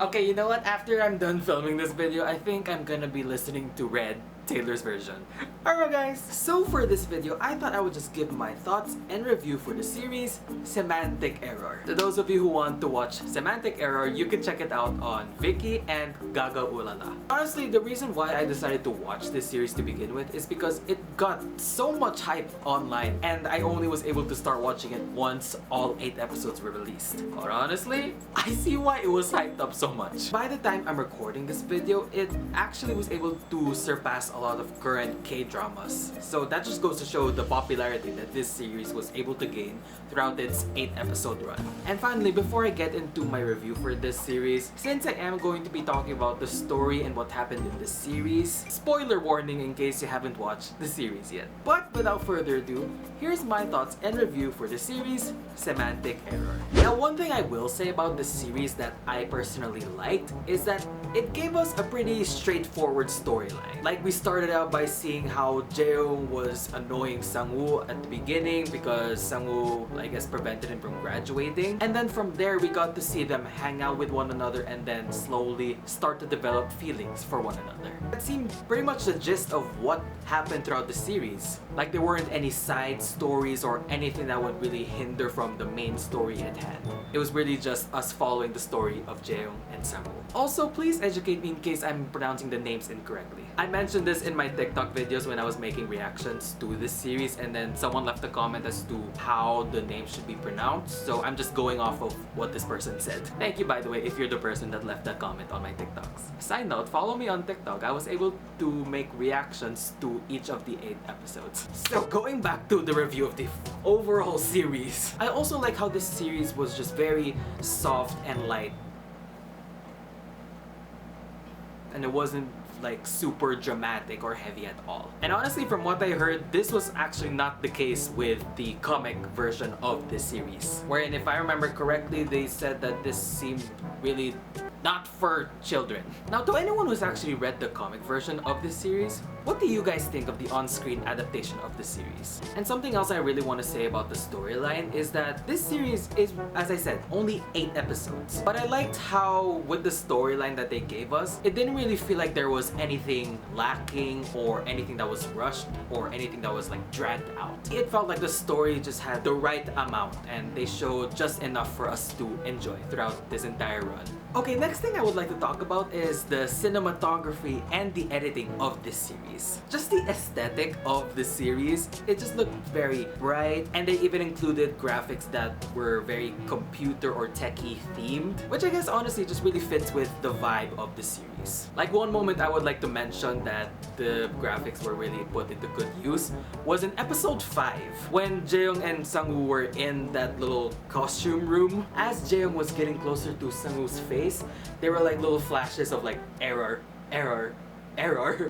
Okay, you know what? After I'm done filming this video, I think I'm gonna be listening to Red, Taylor's version. Alright guys, so for this video, I thought I would just give my thoughts and review for the series Semantic Error. To those of you who want to watch Semantic Error, you can check it out on Viki and Gaga Ulala. Honestly, the reason why I decided to watch this series to begin with is because it got so much hype online and I only was able to start watching it once all 8 episodes were released. But honestly, I see why it was hyped up so much. By the time I'm recording this video, it actually was able to surpass a lot of current K-dramas. So that just goes to show the popularity that this series was able to gain throughout its 8-episode run. And finally, before I get into my review for this series, since I am going to be talking about the story and what happened in the series, spoiler warning in case you haven't watched the series yet. But without further ado, here's my thoughts and review for the series Semantic Error. Now, one thing I will say about the series that I personally liked is that it gave us a pretty straightforward storyline. Like, we started out by seeing how Jaeyoung was annoying Sang-woo at the beginning because Sang-woo, I guess, prevented him from graduating. And then from there, we got to see them hang out with one another and then slowly start to develop feelings for one another. That seemed pretty much the gist of what happened throughout the series. Like, there weren't any side stories or anything that would really hinder from the main story at hand. It was really just us following the story of Jaeyoung and Sang-woo. Also, please educate me in case I'm pronouncing the names incorrectly. I mentioned this in my TikTok videos when I was making reactions to this series, and then someone left a comment as to how the name should be pronounced, so I'm just going off of what this person said. Thank you, by the way, if you're the person that left that comment on my TikToks. Side note, follow me on TikTok. I was able to make reactions to each of the 8 episodes. So going back to the review of the overall series, I also like how this series was just very soft and light. And it wasn't like super dramatic or heavy at all. And honestly, from what I heard, this was actually not the case with the comic version of this series. Wherein, if I remember correctly, they said that this seemed really not for children. Now, to anyone who's actually read the comic version of this series, what do you guys think of the on-screen adaptation of the series? And something else I really want to say about the storyline is that this series is, as I said, only 8 episodes. But I liked how, with the storyline that they gave us, it didn't really feel like there was anything lacking or anything that was rushed or anything that was like dragged out. It felt like the story just had the right amount and they showed just enough for us to enjoy throughout this entire run. Okay, next thing I would like to talk about is the cinematography and the editing of this series. Just the aesthetic of the series, it just looked very bright, and they even included graphics that were very computer or techie themed, which I guess honestly just really fits with the vibe of the series. Like, one moment I would like to mention that the graphics were really put into good use was in episode 5, when Jaeyoung and Sang-woo were in that little costume room. As Jaeyoung was getting closer to Sang-woo's face, there were like little flashes of like error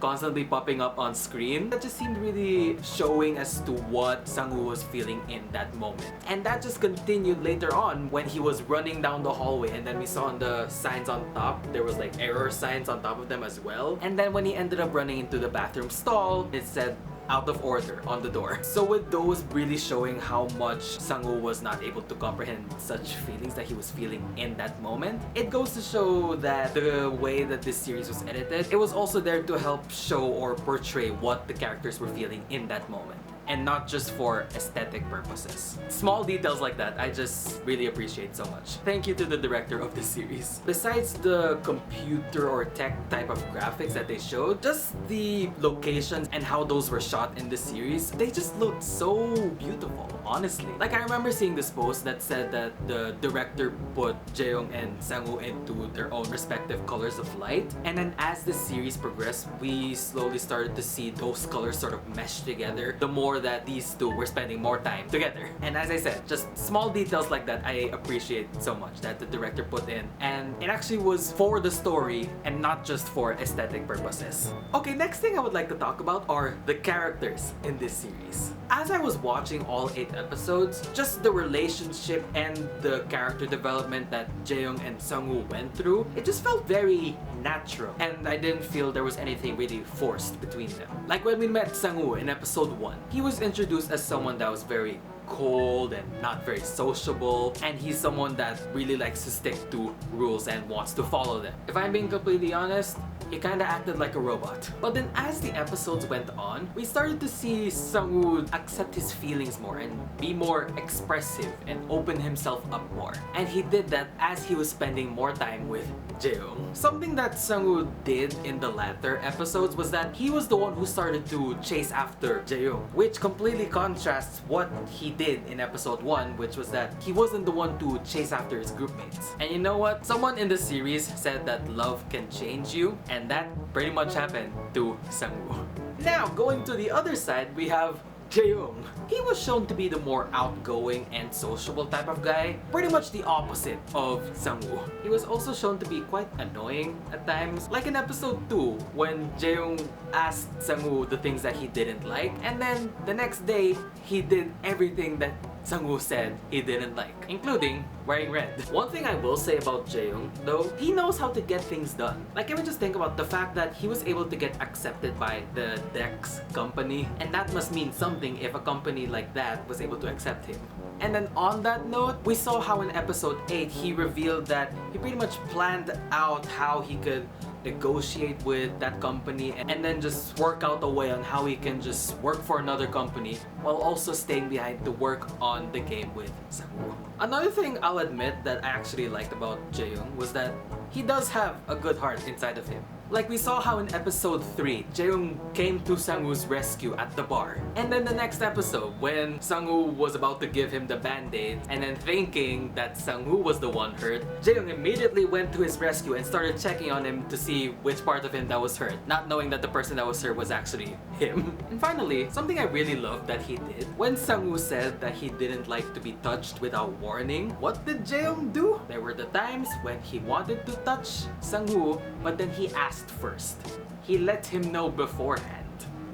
constantly popping up on screen. That just seemed really showing as to what Sang-woo was feeling in that moment. And that just continued later on when he was running down the hallway, and then we saw on the signs on top, there was like error signs on top of them as well. And then when he ended up running into the bathroom stall, it said out of order on the door. So with those really showing how much Sang-woo was not able to comprehend such feelings that he was feeling in that moment, it goes to show that the way that this series was edited, it was also there to help show or portray what the characters were feeling in that moment, and not just for aesthetic purposes. Small details like that, I just really appreciate so much. Thank you to the director of this series. Besides the computer or tech type of graphics that they showed, just the locations and how those were shot in the series, they just looked so beautiful, honestly. Like, I remember seeing this post that said that the director put Jaeyoung and Sang-woo into their own respective colors of light, and then as the series progressed, we slowly started to see those colors sort of mesh together the more that these two were spending more time together. And as I said, just small details like that I appreciate so much that the director put in, and it actually was for the story and not just for aesthetic purposes. Okay, next thing I would like to talk about are the characters in this series. As I was watching all 8 episodes, just the relationship and the character development that Jaeyoung and Sang-woo went through, it just felt very natural, and I didn't feel there was anything really forced between them. Like when we met Sang-woo in episode 1, he was introduced as someone that was very cold and not very sociable, and he's someone that really likes to stick to rules and wants to follow them. If I'm being completely honest, he kinda acted like a robot. But then as the episodes went on, we started to see Sang-woo accept his feelings more and be more expressive and open himself up more. And he did that as he was spending more time with Jaeyoung. Something that Sang-woo did in the latter episodes was that he was the one who started to chase after Jaeyoung, which completely contrasts what he did in episode 1, which was that he wasn't the one to chase after his groupmates. And you know what? Someone in the series said that love can change you, and that pretty much happened to Sang-woo. Now, going to the other side, we have Jaeyoung. He was shown to be the more outgoing and sociable type of guy, pretty much the opposite of Sang-woo. He was also shown to be quite annoying at times, like in episode 2 when Jaeyoung asked Sang-woo the things that he didn't like, and then the next day he did everything that Sang-woo said he didn't like, including wearing red. One thing I will say about Jaeyoung, though, he knows how to get things done. Like, even just think about the fact that he was able to get accepted by the Dex company, and that must mean something if a company like that was able to accept him. And then on that note, we saw how in episode 8 he revealed that he pretty much planned out how he could negotiate with that company and then just work out a way on how he can just work for another company while also staying behind to work on the game with Sang-woo. Another thing I'll admit that I actually liked about Jaeyoung was that he does have a good heart inside of him. Like, we saw how in episode 3, Jaeyoung came to Sang-woo's rescue at the bar. And then the next episode, when Sang-woo was about to give him the band-aid, and then thinking that Sang-woo was the one hurt, Jaeyoung immediately went to his rescue and started checking on him to see which part of him that was hurt, not knowing that the person that was hurt was actually him. And finally, something I really loved that he did, when Sang-woo said that he didn't like to be touched without warning, what did Jaeyoung do? There were the times when he wanted to touch Sang-woo, but then he asked first. He let him know beforehand.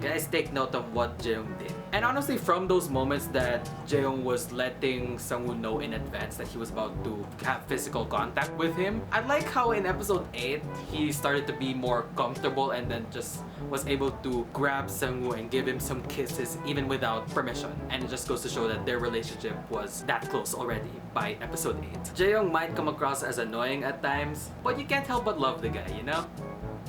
Guys, take note of what Jaeyoung did. And honestly, from those moments that Jaeyoung was letting Sang-woo know in advance that he was about to have physical contact with him, I like how in episode 8, he started to be more comfortable and then just was able to grab Sang-woo and give him some kisses even without permission. And it just goes to show that their relationship was that close already by episode 8. Jaeyoung might come across as annoying at times, but you can't help but love the guy, you know?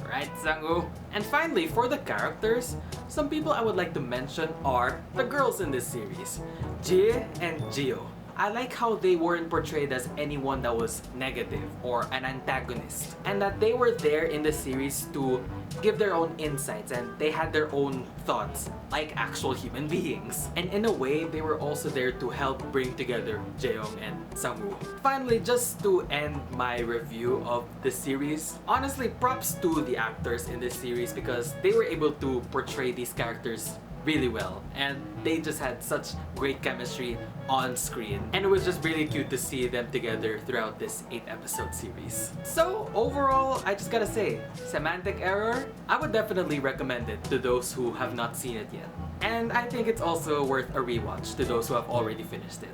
Right, Sang-woo? And finally, for the characters, some people I would like to mention are the girls in this series, Jie and Jio. I like how they weren't portrayed as anyone that was negative or an antagonist, and that they were there in the series to give their own insights and they had their own thoughts like actual human beings. And in a way, they were also there to help bring together Jaeyoung and Sang-woo. Finally, just to end my review of the series, honestly, props to the actors in this series because they were able to portray these characters really well, and they just had such great chemistry on screen, and it was just really cute to see them together throughout this 8-episode series. So overall, I just gotta say, Semantic Error, I would definitely recommend it to those who have not seen it yet. And I think it's also worth a rewatch to those who have already finished it.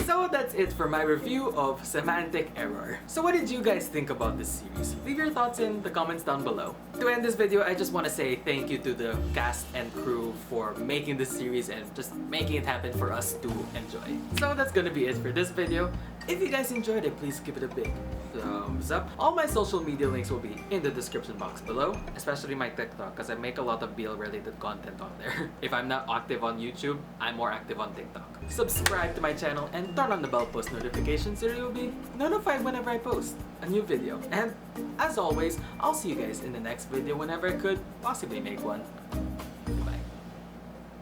So that's it for my review of Semantic Error. So what did you guys think about this series? Leave your thoughts in the comments down below. To end this video, I just want to say thank you to the cast and crew for making this series and just making it happen for us to enjoy. So that's gonna be it for this video. If you guys enjoyed it, please give it a big thumbs up. All my social media links will be in the description box below, especially my TikTok because I make a lot of BL related content on there. If I'm not active on YouTube, I'm more active on TikTok. Subscribe to my channel and turn on the bell post notifications so you'll be notified whenever I post a new video. And as always, I'll see you guys in the next video whenever I could possibly make one.